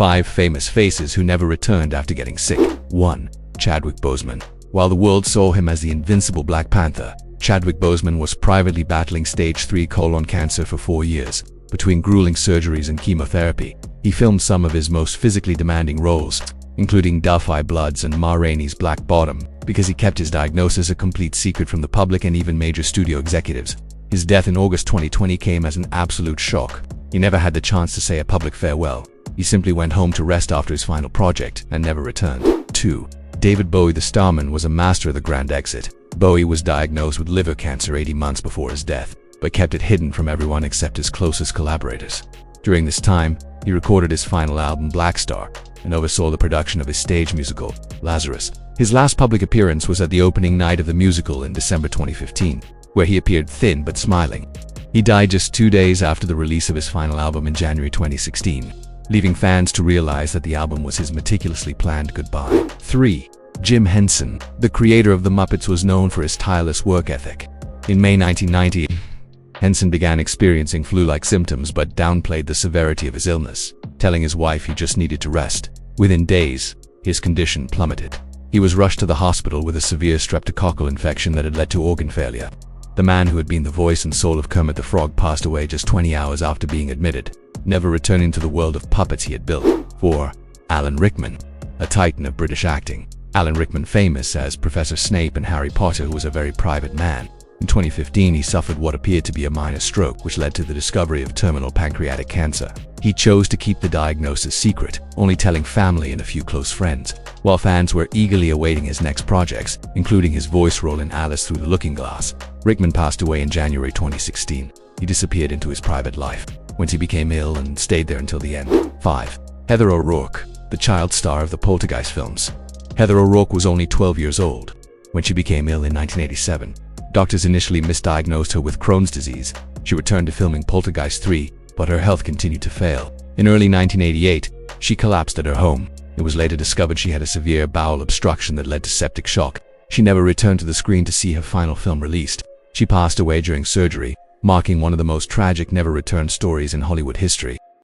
5 famous faces who never returned after getting sick. 1. Chadwick Boseman. While the world saw him as the invincible Black Panther, Chadwick Boseman was privately battling stage 3 colon cancer for 4 years. Between grueling surgeries and chemotherapy, he filmed some of his most physically demanding roles, including Da 5 Bloods and Ma Rainey's Black Bottom, because he kept his diagnosis a complete secret from the public and even major studio executives. His death in August 2020 came as an absolute shock. He never had the chance to say a public farewell. He simply went home to rest after his final project and never returned. 2. David Bowie. The starman was a master of the grand exit. Bowie was diagnosed with liver cancer 80 months before his death, but kept it hidden from everyone except his closest collaborators. During this time, he recorded his final album Black Star and oversaw the production of his stage musical, Lazarus. His last public appearance was at the opening night of the musical in December 2015, where he appeared thin but smiling. He died just 2 days after the release of his final album in January 2016, leaving fans to realize that the album was his meticulously planned goodbye. 3. Jim Henson. The creator of The Muppets was known for his tireless work ethic. In May 1990, Henson began experiencing flu-like symptoms but downplayed the severity of his illness, telling his wife he just needed to rest. Within days, his condition plummeted. He was rushed to the hospital with a severe streptococcal infection that had led to organ failure. The man who had been the voice and soul of Kermit the Frog passed away just 20 hours after being admitted, never returning to the world of puppets he had built. 4. Alan Rickman. A titan of British acting. Alan Rickman, famous as Professor Snape in Harry Potter, who was a very private man. In 2015, he suffered what appeared to be a minor stroke, which led to the discovery of terminal pancreatic cancer. He chose to keep the diagnosis secret, only telling family and a few close friends. While fans were eagerly awaiting his next projects, including his voice role in Alice Through the Looking Glass, Rickman passed away in January 2016. He disappeared into his private life, whence he became ill and stayed there until the end. 5. Heather O'Rourke. The child star of the Poltergeist films. Heather O'Rourke was only 12 years old when she became ill in 1987. Doctors initially misdiagnosed her with Crohn's disease. She returned to filming Poltergeist 3, but her health continued to fail. In early 1988, she collapsed at her home. It was later discovered she had a severe bowel obstruction that led to septic shock. She never returned to the screen to see her final film released. She passed away during surgery, marking one of the most tragic never-returned stories in Hollywood history.